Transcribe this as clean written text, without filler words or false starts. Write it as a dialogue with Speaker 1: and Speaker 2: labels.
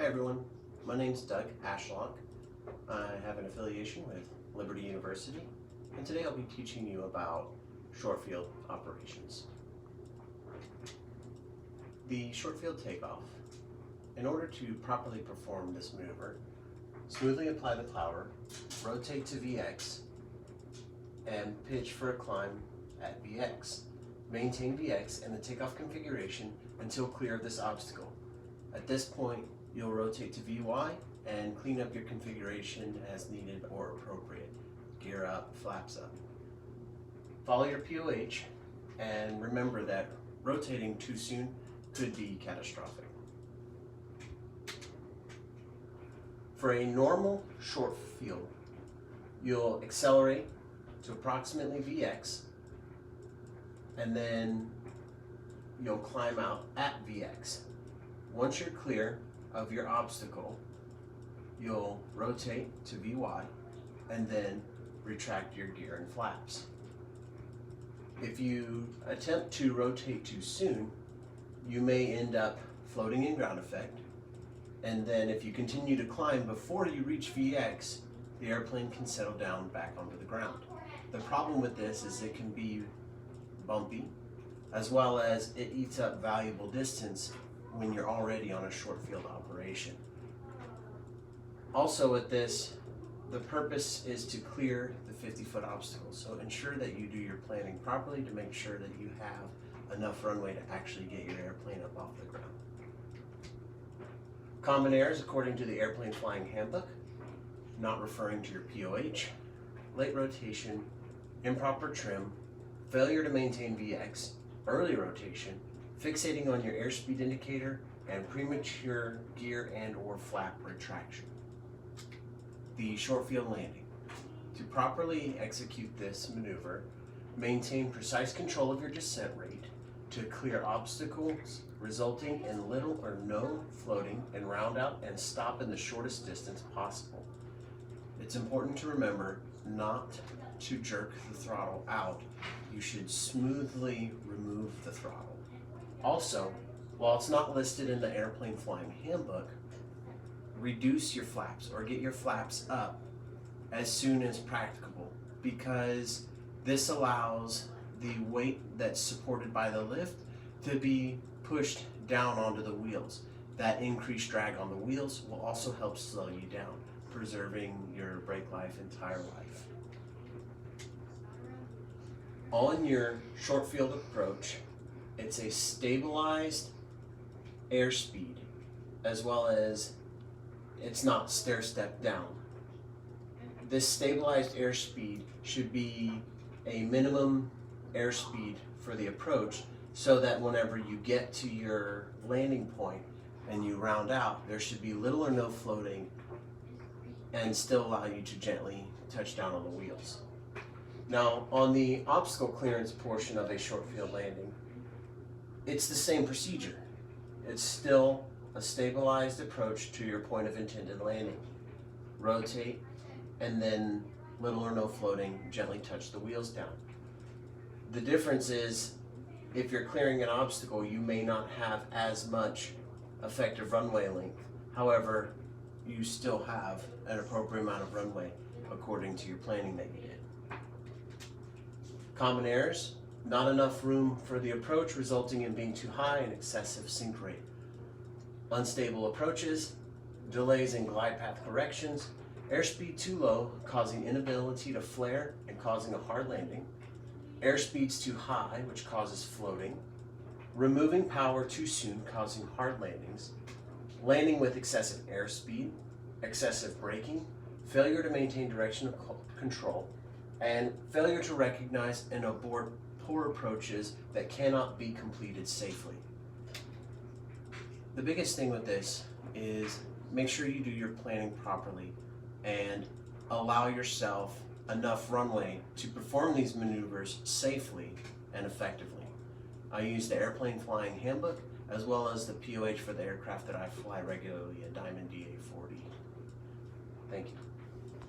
Speaker 1: Hi everyone, my name's Doug Ashlock. I have an affiliation with Liberty University, and today I'll be teaching you about short field operations. The short field takeoff. In order to properly perform this maneuver, smoothly apply the plower, rotate to VX, and pitch for a climb at VX. Maintain VX in the takeoff configuration until clear of this obstacle. At this point, you'll rotate to VY and clean up your configuration as needed or appropriate. Gear up, flaps up. Follow your POH and remember that rotating too soon could be catastrophic. For a normal short field, you'll accelerate to approximately VX and then you'll climb out at VX. Once you're clear of your obstacle, you'll rotate to VY and then retract your gear and flaps. If you attempt to rotate too soon, you may end up floating in ground effect, and then if you continue to climb before you reach VX, the airplane can settle down back onto the ground. The problem with this is it can be bumpy, as well as it eats up valuable distance when you're already on a short field operation. Also with this, the purpose is to clear the 50-foot obstacle, so ensure that you do your planning properly to make sure that you have enough runway to actually get your airplane up off the ground. Common errors according to the Airplane Flying Handbook: not referring to your POH, late rotation, improper trim, failure to maintain VX, early rotation, fixating on your airspeed indicator, and premature gear and or flap retraction. The short field landing. To properly execute this maneuver, maintain precise control of your descent rate to clear obstacles resulting in little or no floating, and round out and stop in the shortest distance possible. It's important to remember not to jerk the throttle out. You should smoothly remove the throttle. Also, while it's not listed in the Airplane Flying Handbook, reduce your flaps or get your flaps up as soon as practicable, because this allows the weight that's supported by the lift to be pushed down onto the wheels. That increased drag on the wheels will also help slow you down, preserving your brake life and tire life. On your short field approach, it's a stabilized airspeed, as well as it's not stair-step down. This stabilized airspeed should be a minimum airspeed for the approach, so that whenever you get to your landing point and you round out, there should be little or no floating and still allow you to gently touch down on the wheels. Now, on the obstacle clearance portion of a short field landing, it's the same procedure. It's still a stabilized approach to your point of intended landing. Rotate, and then little or no floating, gently touch the wheels down. The difference is, if you're clearing an obstacle, you may not have as much effective runway length. However, you still have an appropriate amount of runway according to your planning that you did. Common errors: not enough room for the approach, resulting in being too high and excessive sink rate. Unstable approaches, delays in glide path corrections, airspeed too low, causing inability to flare and causing a hard landing, airspeeds too high, which causes floating, removing power too soon, causing hard landings, landing with excessive airspeed, excessive braking, failure to maintain directional control, and failure to recognize and abort poor approaches that cannot be completed safely. The biggest thing with this is make sure you do your planning properly and allow yourself enough runway to perform these maneuvers safely and effectively. I use the Airplane Flying Handbook as well as the POH for the aircraft that I fly regularly, a Diamond DA-40. Thank you.